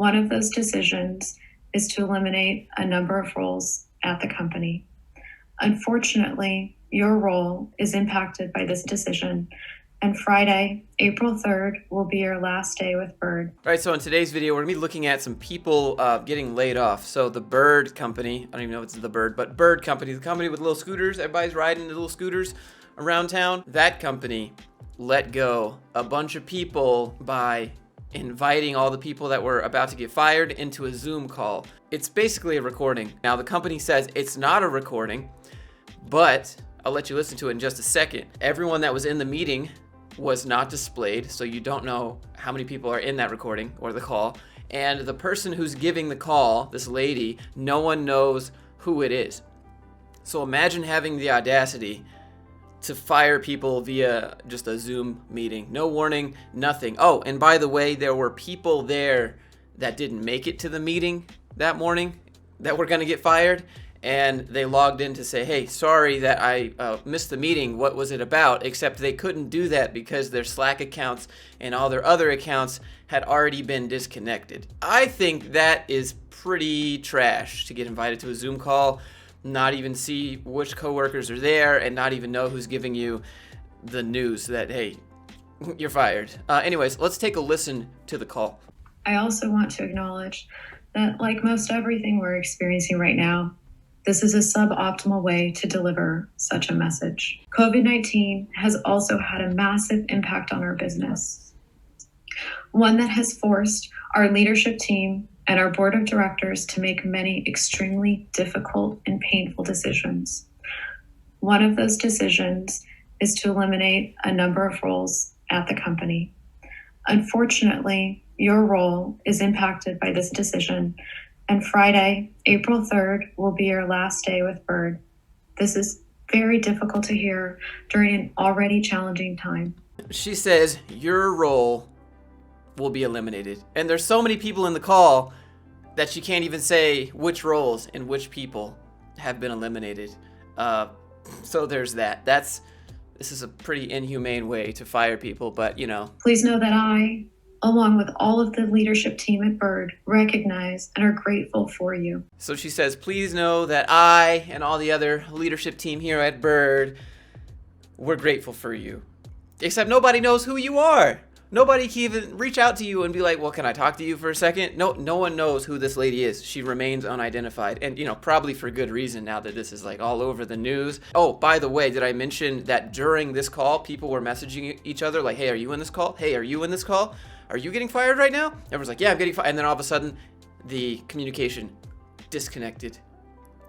One of those decisions is to eliminate a number of roles at the company. Unfortunately, your role is impacted by this decision, and Friday, April 3rd, will be your last day with Bird. All right, so in today's video, we're gonna be looking at some people getting laid off. So the Bird company, I don't even know if it's the Bird, but Bird company, the company with little scooters, everybody's riding the little scooters around town. That company let go a bunch of people by inviting all the people that were about to get fired into a Zoom call. It's basically a recording. Now, the company says it's not a recording, but I'll let you listen to it in just a second. Everyone that was in the meeting was not displayed, so you don't know how many people are in that recording or the call. And the person who's giving the call, this lady, no one knows who it is. So imagine having the audacity to fire people via just a Zoom meeting. No warning, nothing. Oh, and by the way, there were people there that didn't make it to the meeting that morning that were gonna get fired. And they logged in to say, hey, sorry that I missed the meeting. What was it about? Except they couldn't do that because their Slack accounts and all their other accounts had already been disconnected. I think that is pretty trash to get invited to a Zoom call, not even see which coworkers are there, and not even know who's giving you the news that, hey, you're fired. Anyways, let's take a listen to the call. I also want to acknowledge that, like most everything we're experiencing right now, this is a suboptimal way to deliver such a message. COVID-19 has also had a massive impact on our business, one that has forced our leadership team and our board of directors to make many extremely difficult and painful decisions. One of those decisions is to eliminate a number of roles at the company. Unfortunately, your role is impacted by this decision, and Friday, April 3rd, will be your last day with Bird. This is very difficult to hear during an already challenging time. She says your role will be eliminated. And there's so many people in the call that she can't even say which roles and which people have been eliminated. So there's that. This is a pretty inhumane way to fire people, but you know. Please know that I, along with all of the leadership team at Bird, recognize and are grateful for you. So she says, please know that I and all the other leadership team here at Bird, we're grateful for you. Except nobody knows who you are. Nobody can even reach out to you and be like, well, can I talk to you for a second? No one knows who this lady is. She remains unidentified, and you know, probably for good reason now that this is like all over the news. Oh, by the way, did I mention that during this call, people were messaging each other like, hey, are you in this call? Hey, are you in this call? Are you getting fired right now? Everyone's like, yeah, I'm getting fired. And then all of a sudden, the communication disconnected.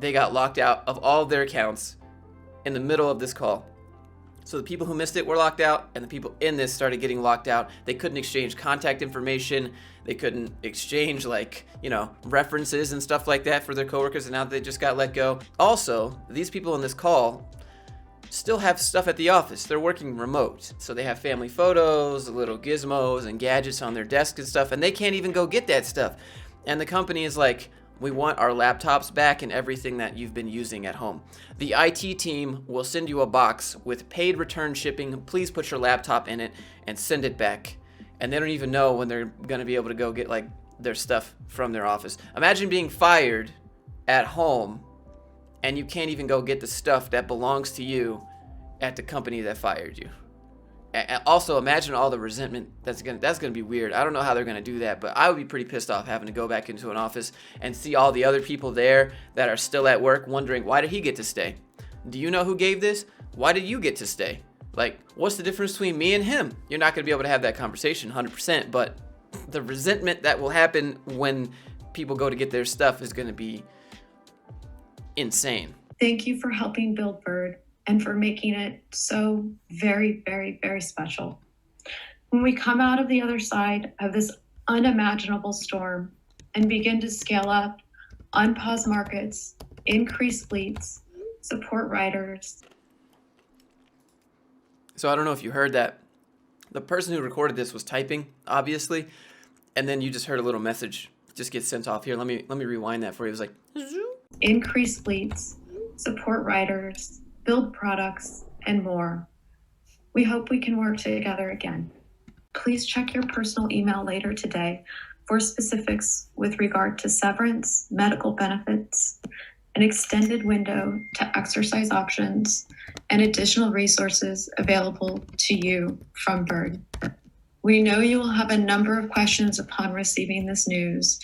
They got locked out of all of their accounts in the middle of this call. So the people who missed it were locked out, and the people in this started getting locked out. They couldn't exchange contact information. They couldn't exchange, like, you know, references and stuff like that for their coworkers, and now they just got let go. Also, these people in this call still have stuff at the office. They're working remote. So they have family photos, little gizmos and gadgets on their desk and stuff, and they can't even go get that stuff. And the company is like, we want our laptops back and everything that you've been using at home. The IT team will send you a box with paid return shipping. Please put your laptop in it and send it back. And they don't even know when they're gonna be able to go get like their stuff from their office. Imagine being fired at home and you can't even go get the stuff that belongs to you at the company that fired you. Also, imagine all the resentment that's gonna be weird. I don't know how they're gonna do that, but I would be pretty pissed off having to go back into an office and see all the other people there that are still at work wondering, why did he get to stay? Do you know who gave this? Why did you get to stay? Like, what's the difference between me and him? You're not gonna be able to have that conversation 100%, but the resentment that will happen when people go to get their stuff is gonna be insane. Thank you for helping build Bird and for making it so very, very, very special. When we come out of the other side of this unimaginable storm and begin to scale up, unpause markets, increase fleets, support riders. So I don't know if you heard that. The person who recorded this was typing, obviously, and then you just heard a little message just get sent off here. Let me rewind that for you. It was like, increase fleets, support riders, build products, and more. We hope we can work together again. Please check your personal email later today For specifics with regard to severance, medical benefits, an extended window to exercise options, and additional resources available to you from Bird. We know you will have a number of questions upon receiving this news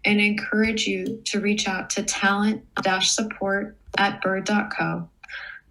and encourage you to reach out to talent-support@bird.co.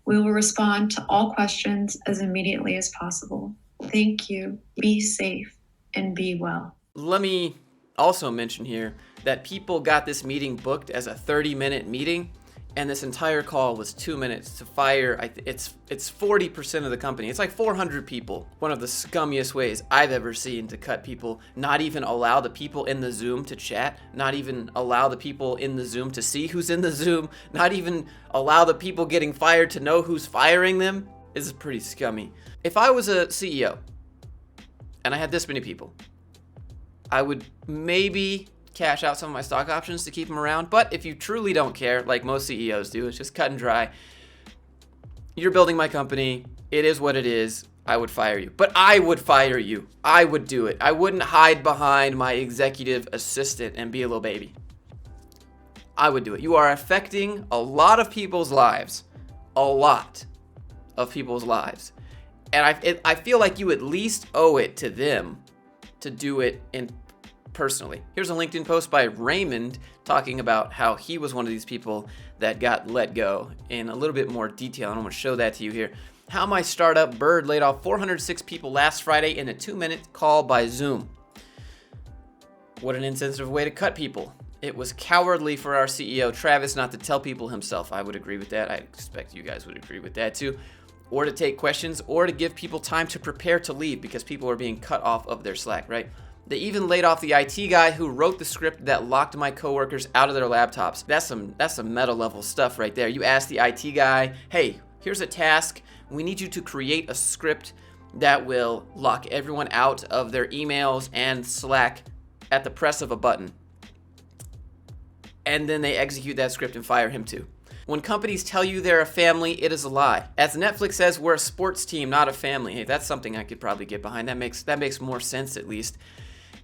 We will respond to all questions as immediately as possible. Thank you. Be safe and be well. Let me also mention here that people got this meeting booked as a 30-minute meeting, and this entire call was 2 minutes to fire. It's 40% of the company. It's like 400 people. One of the scummiest ways I've ever seen to cut people. Not even allow the people in the Zoom to chat. Not even allow the people in the Zoom to see who's in the Zoom. Not even allow the people getting fired to know who's firing them. This is pretty scummy. If I was a CEO and I had this many people, I would maybe cash out some of my stock options to keep them around. But if you truly don't care, like most CEOs do, it's just cut and dry. You're building my company. It is what it is. I would fire you. But I would fire you. I would do it. I wouldn't hide behind my executive assistant and be a little baby. I would do it. You are affecting a lot of people's lives. A lot of people's lives. And I feel like you at least owe it to them to do it in personally. Here's a LinkedIn post by Raymond talking about how he was one of these people that got let go in a little bit more detail. And I'm going to show that to you here. How my startup Bird laid off 406 people last Friday in a 2-minute call by Zoom. What an insensitive way to cut people. It was cowardly for our CEO, Travis, not to tell people himself. I would agree with that. I expect you guys would agree with that too. Or to take questions, or to give people time to prepare to leave because people are being cut off of their Slack, right? They even laid off the IT guy who wrote the script that locked my coworkers out of their laptops. That's some meta level stuff right there. You ask the IT guy, hey, here's a task. We need you to create a script that will lock everyone out of their emails and Slack at the press of a button. And then they execute that script and fire him too. When companies tell you they're a family, it is a lie. As Netflix says, we're a sports team, not a family. Hey, that's something I could probably get behind. That makes more sense at least.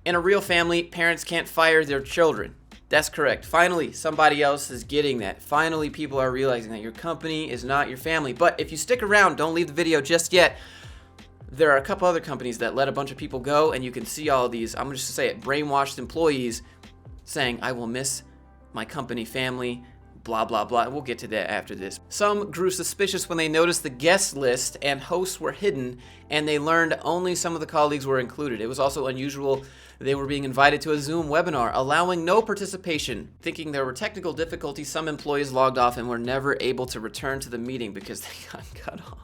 In a real family, parents can't fire their children. That's correct. Finally, somebody else is getting that. Finally, people are realizing that your company is not your family. But if you stick around, don't leave the video just yet. There are a couple other companies that let a bunch of people go, and you can see all these, I'm just gonna say it, brainwashed employees saying, I will miss my company family, blah, blah, blah. We'll get to that after this. Some grew suspicious when they noticed the guest list and hosts were hidden, and they learned only some of the colleagues were included. It was also unusual they were being invited to a Zoom webinar, allowing no participation. Thinking there were technical difficulties, some employees logged off and were never able to return to the meeting because they got cut off.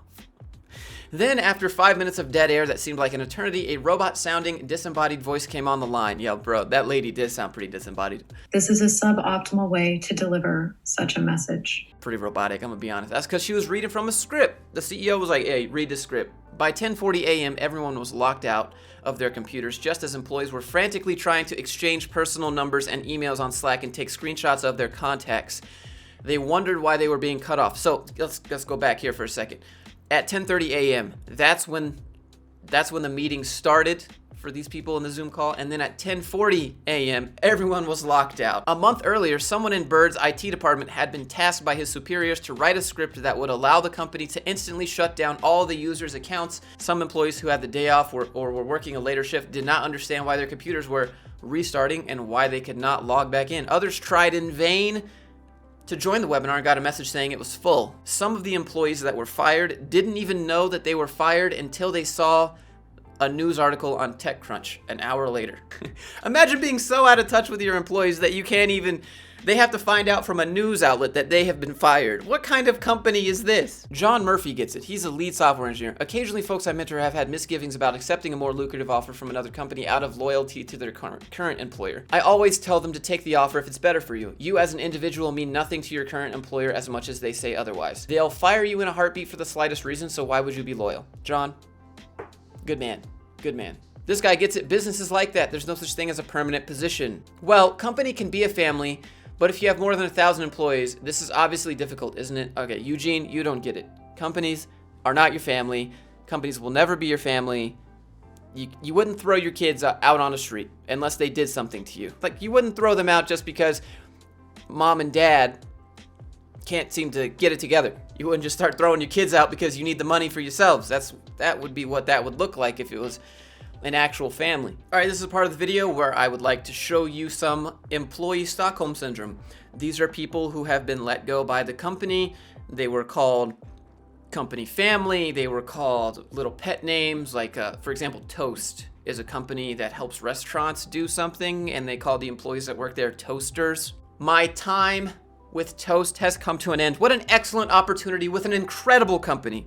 Then, after 5 minutes of dead air that seemed like an eternity, a robot-sounding, disembodied voice came on the line. Yo, bro, that lady did sound pretty disembodied. This is a suboptimal way to deliver such a message. Pretty robotic, I'm gonna be honest. That's because she was reading from a script. The CEO was like, hey, read the script. By 10:40 a.m., everyone was locked out of their computers, just as employees were frantically trying to exchange personal numbers and emails on Slack and take screenshots of their contacts. They wondered why they were being cut off. So let's go back here for a second. At 10:30 a.m., that's when the meeting started for these people in the Zoom call, and then at 10:40 a.m., everyone was locked out. A month earlier, someone in Bird's IT department had been tasked by his superiors to write a script that would allow the company to instantly shut down all the users' accounts. Some employees who had the day off or were working a later shift did not understand why their computers were restarting and why they could not log back in. Others tried in vain to join the webinar and got a message saying it was full. Some of the employees that were fired didn't even know that they were fired until they saw a news article on TechCrunch an hour later. Imagine being so out of touch with your employees that you can't even, they have to find out from a news outlet that they have been fired. What kind of company is this? John Murphy gets it. He's a lead software engineer. Occasionally, folks I mentor have had misgivings about accepting a more lucrative offer from another company out of loyalty to their current employer. I always tell them to take the offer if it's better for you. You as an individual mean nothing to your current employer as much as they say otherwise. They'll fire you in a heartbeat for the slightest reason, so why would you be loyal? John, good man. Good man. This guy gets it. Business is like that. There's no such thing as a permanent position. Well, company can be a family, but if you have more than 1,000 employees, this is obviously difficult, isn't it? Okay, Eugene, you don't get it. Companies are not your family. Companies will never be your family. You wouldn't throw your kids out on the street unless they did something to you. Like, you wouldn't throw them out just because mom and dad can't seem to get it together. You wouldn't just start throwing your kids out because you need the money for yourselves. That would be what that would look like if it was an actual family. All right, this is a part of the video where I would like to show you some employee Stockholm syndrome. These are people who have been let go by the company. They were called company family. They were called little pet names, like for example, Toast is a company that helps restaurants do something, and they call the employees that work there toasters. My time with Toast has come to an end. What an excellent opportunity with an incredible company.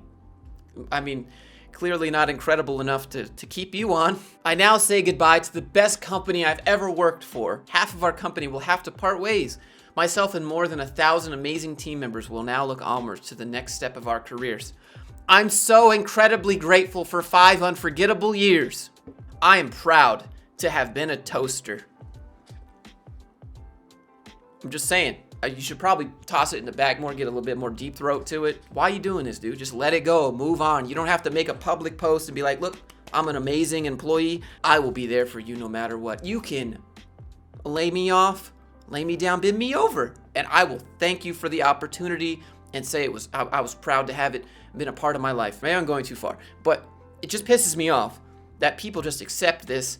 I mean, clearly not incredible enough to keep you on. I now say goodbye to the best company I've ever worked for. Half of our company will have to part ways. Myself and more than 1,000 amazing team members will now look onwards to the next step of our careers. I'm so incredibly grateful for 5 unforgettable years. I am proud to have been a toaster. I'm just saying, you should probably toss it in the bag more, get a little bit more deep throat to it. Why are you doing this, dude? Just let it go, move on. You don't have to make a public post and be like, look, I'm an amazing employee. I will be there for you no matter what. You can lay me off, lay me down, bend me over, and I will thank you for the opportunity and say I was proud to have it been a part of my life. Maybe I'm going too far, but it just pisses me off that people just accept this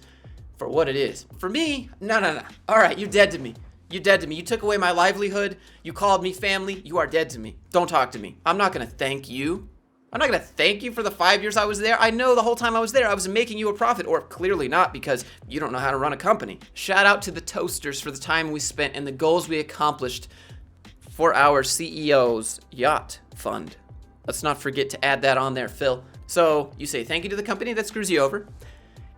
for what it is. For me, no. All right, you're dead to me. You're dead to me. You took away my livelihood. You called me family. You are dead to me. Don't talk to me. I'm not going to thank you. I'm not going to thank you for the 5 years I was there. I know the whole time I was there, I was making you a profit, or clearly not, because you don't know how to run a company. Shout out to the toasters for the time we spent and the goals we accomplished for our CEO's yacht fund. Let's not forget to add that on there, Phil. So you say thank you to the company that screws you over,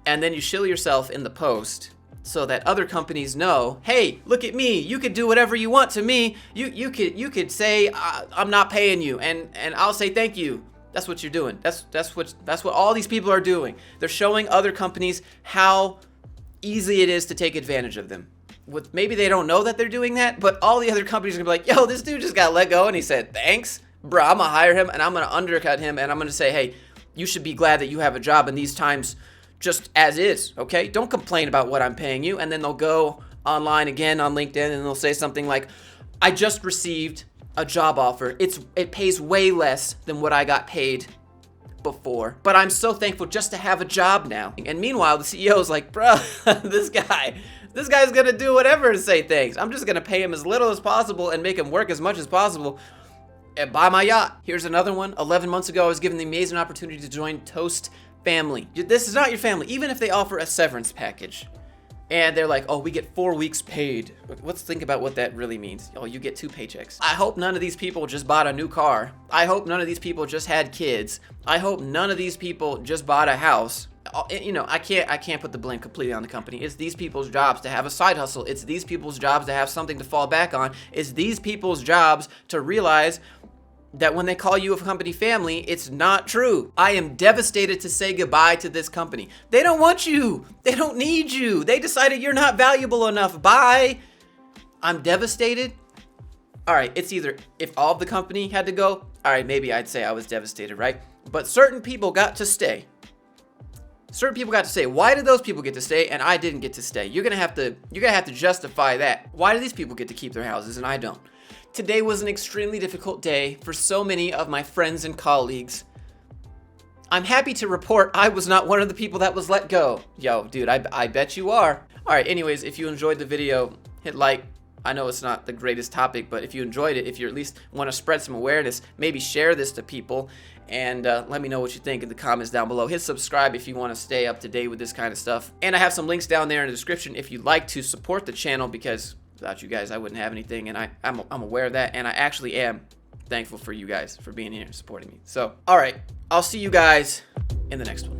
and then you shill yourself in the post so that other companies know, hey, look at me. You could do whatever you want to me. You could say I'm not paying you, and I'll say thank you. That's what you're doing. That's what all these people are doing. They're showing other companies how easy it is to take advantage of them. Maybe they don't know that they're doing that, but all the other companies are gonna be like, yo, this dude just got let go and he said thanks, bro. I'm gonna hire him and I'm gonna undercut him and I'm gonna say, hey, you should be glad that you have a job in these times, just as is, okay? Don't complain about what I'm paying you. And then they'll go online again on LinkedIn and they'll say something like, I just received a job offer. It pays way less than what I got paid before, but I'm so thankful just to have a job now. And meanwhile, the CEO is like, bro, this guy's gonna do whatever to say thanks. I'm just gonna pay him as little as possible and make him work as much as possible and buy my yacht. Here's another one. 11 months ago, I was given the amazing opportunity to join Toast family. This is not your family, even if they offer a severance package. And they're like, oh, we get 4 weeks paid. Let's think about what that really means. Oh, you get 2 paychecks. I hope none of these people just bought a new car. I hope none of these people just had kids. I hope none of these people just bought a house. You know, I can't put the blame completely on the company. It's these people's jobs to have a side hustle. It's these people's jobs to have something to fall back on. It's these people's jobs to realize that when they call you a company family, it's not true. I am devastated to say goodbye to this company. They don't want you. They don't need you. They decided you're not valuable enough. Bye. I'm devastated. All right, it's either if all of the company had to go, all right, maybe I'd say I was devastated, right? But certain people got to stay. Certain people got to stay. Why did those people get to stay and I didn't get to stay? You're gonna have to justify that. Why do these people get to keep their houses and I don't? Today was an extremely difficult day for so many of my friends and colleagues. I'm happy to report I was not one of the people that was let go. Yo, dude, I bet you are. All right, anyways, if you enjoyed the video, hit like. I know it's not the greatest topic, but if you enjoyed it, if you at least want to spread some awareness, maybe share this to people and let me know what you think in the comments down below. Hit subscribe if you want to stay up to date with this kind of stuff. And I have some links down there in the description if you'd like to support the channel, because without you guys, I wouldn't have anything, and I'm aware of that, and I actually am thankful for you guys for being here and supporting me. So, all right, I'll see you guys in the next one.